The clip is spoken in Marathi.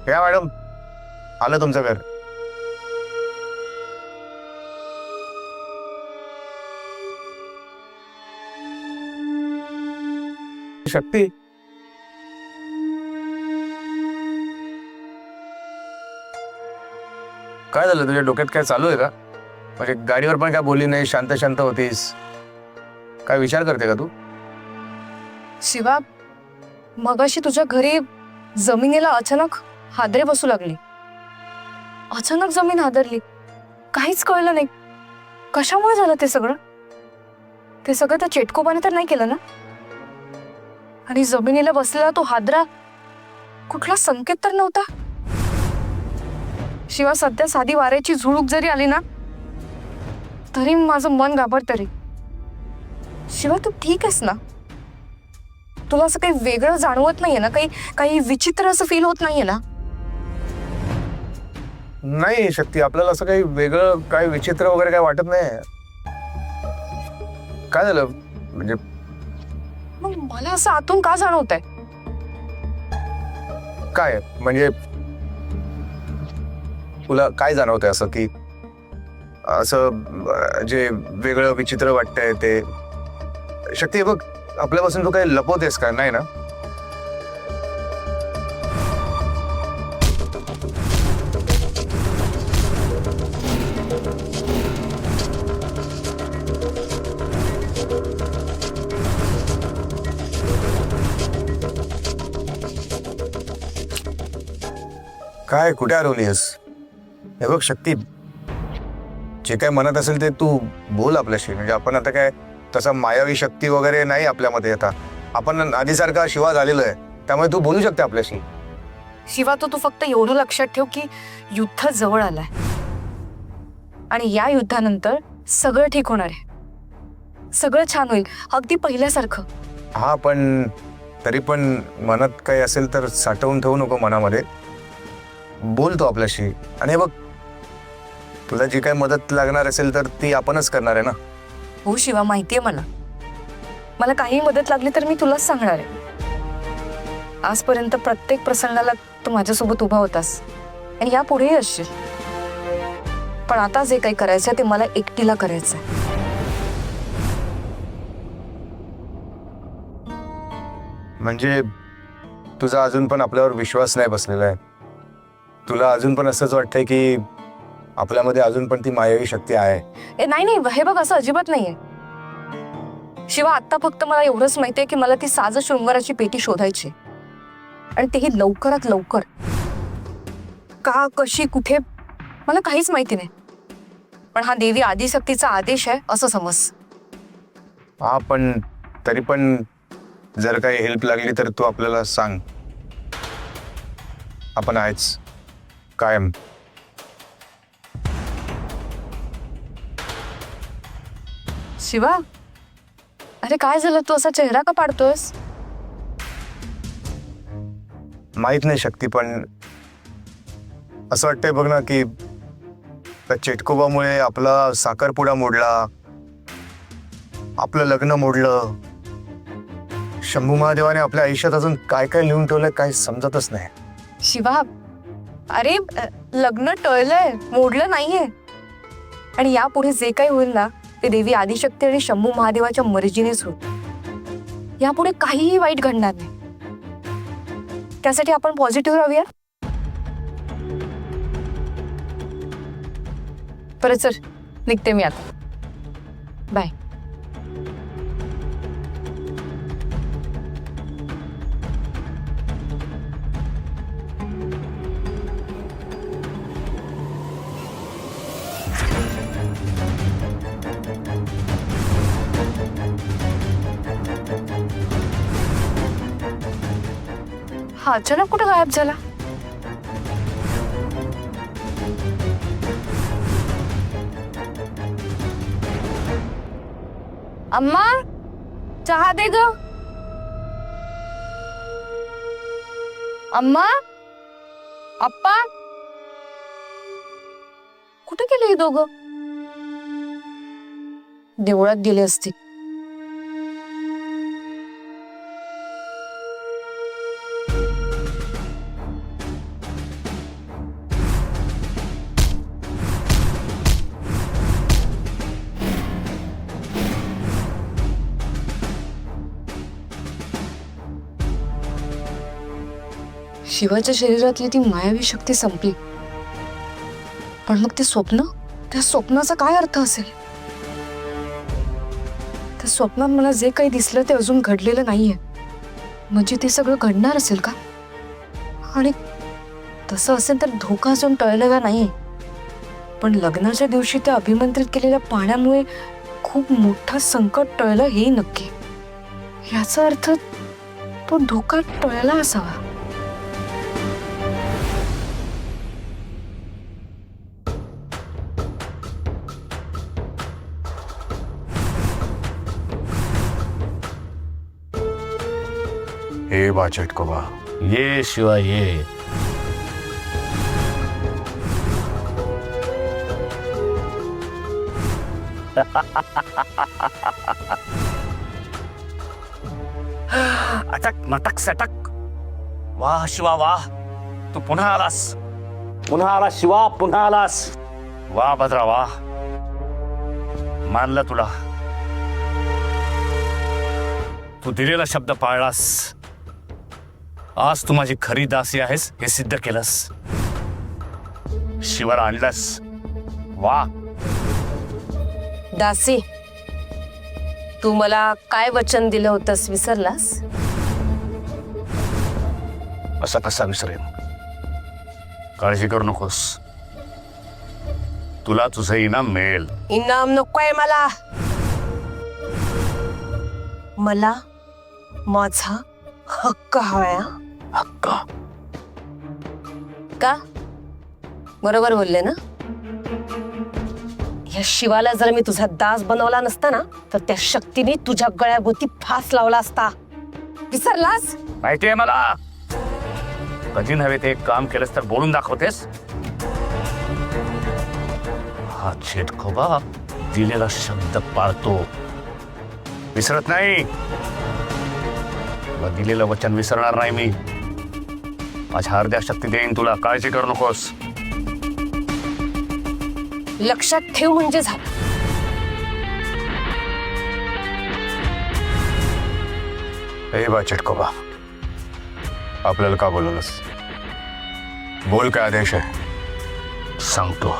या मॅडम, आलं तुमचं घर. शक्ती, काय झालं तुझ्या डोक्यात? काय चालू आहे का? म्हणजे गाडीवर पण काय बोलली नाही, शांत शांत होतीस. काय विचार करते का तू? शिवा, मगाशी तुझ्या घरी जमिनीला अचानक हादरे बसू लागले. अचानक जमीन हादरली, काहीच कळलं नाही. कशामुळे झालं ते सगळं? ते सगळं त्या चेटकोबाने तर नाही केलं ना? आणि जमिनीला बसलेला तो हादरा कुठला संकेत तर नव्हता. शिवा, सध्या साधी वाऱ्याची झुळूक जरी आली ना तरी माझं मन घाबरतं रे. शिवा, तू ठीक आहेस ना? तुला असं काही वेगळं जाणवत नाहीये ना? काही विचित्र असं फील होत नाहीये ना? नाही शक्ती, आपल्याला असं काही वेगळं, काय विचित्र वगैरे काय वाटत नाही. काय झालं म्हणजे? मग मला असं आतून का जाणवत आहे? काय म्हणजे तुला काय जाणवतंय असं, की असं जे वेगळं विचित्र वाटतंय ते? शक्ती, बघ, आपल्यापासून तू काही लपवतेस का? नाही ना? काय, कुठे हरवलीस? हे बघ शक्ती, जे काय मनात असेल ते तू बोल आपल्याशी. म्हणजे आपण आता काय तसा मायावी शक्ती वगैरे नाही आपल्यामध्ये. आता आपण आधीसारखा शिवा झालेलो आहे, त्यामुळे तू बोलू शकते आपल्याशी. शिवा, तू फक्त एवढं लक्षात ठेव की युद्ध जवळ आलंय आणि या युद्धानंतर सगळं ठीक होणार आहे. सगळं छान होईल, अगदी पहिल्यासारखं. हा, पण तरी पण मनात काही असेल तर साठवून ठेवू नको मनामध्ये. बोलतो आपल्याशी. आणि हे बघ, तुला जी काही मदत लागणार असेल तर ती आपणच करणार आहे ना. हो शिवा, माहितीये मला काही मदत लागली तर मी तुलाच सांगणार आहे. आजपर्यंत प्रत्येक प्रसंगाला तू माझ्यासोबत उभा होतास आणि यापुढेही असशील. पण आता जे काही करायचं ते मला एकटीला करायचं. म्हणजे तुझा अजून पण आपल्यावर विश्वास नाही बसलेला आहे. तुला अजून पण असंच वाटतंय की आपल्यामध्ये अजून पण ती मायावी शक्ती आहे. नाही, हे बघ, असं अजिबात नाहीये शिवा. आता फक्त मला एवढंच माहितीये की मला ती साज शृंगाराची पेटी शोधायची, आणि तेही लवकरात लवकर. का, कशी, कुठे, मला काहीच माहिती नाही. पण हा देवी आदिशक्तीचा आदेश आहे असं समज. हा, पण तरी पण जर काही हेल्प लागली तर तू आपल्याला सांग. आपण आहेच कायम. शिवा, अरे काय झालं? तू असा चेहरा का पाडतोयस? माहित नाही शक्ती, पण असं वाटतंय बघ ना की त्या चेटकोबामुळे आपला साखरपुडा मोडला, आपलं लग्न मोडलं. शंभू महादेवाने आपल्या आयुष्यात अजून काय काय लिहून ठेवलंय काही समजतच नाही. शिवा, अरे लग्न टळलंय, मोडलं नाहीये. आणि यापुढे जे काही होईल ना ते देवी आदिशक्ती आणि शंभू महादेवाच्या मर्जीनेच होईल. यापुढे काहीही वाईट घडणार नाही. त्यासाठी आपण पॉझिटिव्ह राहूया. परत सर, निघते मी आता. बाय. हा अचानक कुठे गायब झाला? अम्मा, चहा दे ग. अम्मा, अप्पा, कुठे गेले हे दोघं? देवळात गेले असतील. शिवाच्या शरीरातली ती मायावी शक्ती संपली, पण मग ते स्वप्न, त्या स्वप्नाचा काय अर्थ असेल? त्या स्वप्नात मला जे काही दिसलं ते अजून घडलेलं नाहीये. म्हणजे ते सगळं घडणार असेल का? आणि तसं असेल तर धोका अजून टळलेला नाहीये. पण लग्नाच्या दिवशी त्या अभिमंत्रित केलेल्या पाण्यामुळे खूप मोठं संकट टळलं हे नक्की. याचा अर्थ तो धोका टळला असावा. हे बा चटकोबा, ये शिवा ये. अटक मटक सटक. वाह शिवा वाह, तू पुन्हा आलास. पुन्हा आलास शिवा, पुन्हा आलास. वाह भद्रा वाह, मानलं तुला. तू दिलेला शब्द पाळलास. आज तू माझी खरी दासी आहेस हे सिद्ध केलंस. शिवाला आणलास. वा. दासी, तू मला काय वचन दिलं होतंस विसरलास? असं कसा विसरेन? काळजी करू नकोस, तुला तुझं इनाम मिळेल. इनाम नकोय मला. मला माझा हक्क हवाय. हक्क? का? बरोबर बोलले ना? या शिवाला जर मी तुझा दास बनवला नसता ना, तर त्या शक्तीने तुझ्या गळ्याभोवती फास लावला असता. विसरलास? माहितीये मला. कधी नव्हे ते एक काम केलंस तर बोलून दाखवतेस. हा चेटखोबा दिलेला शब्द पाळतो, विसरत नाही. तुला दिलेलं वचन विसरणार नाही मी. माझ्या अर्ध्या शक्ती देईन तुला, काळजी करू नकोस. लक्षात ठेव म्हणजे झालं. हे बा चटकोबा, आपल्याला का बोलवलंस? बोल, काय आदेश आहे? सांगतो.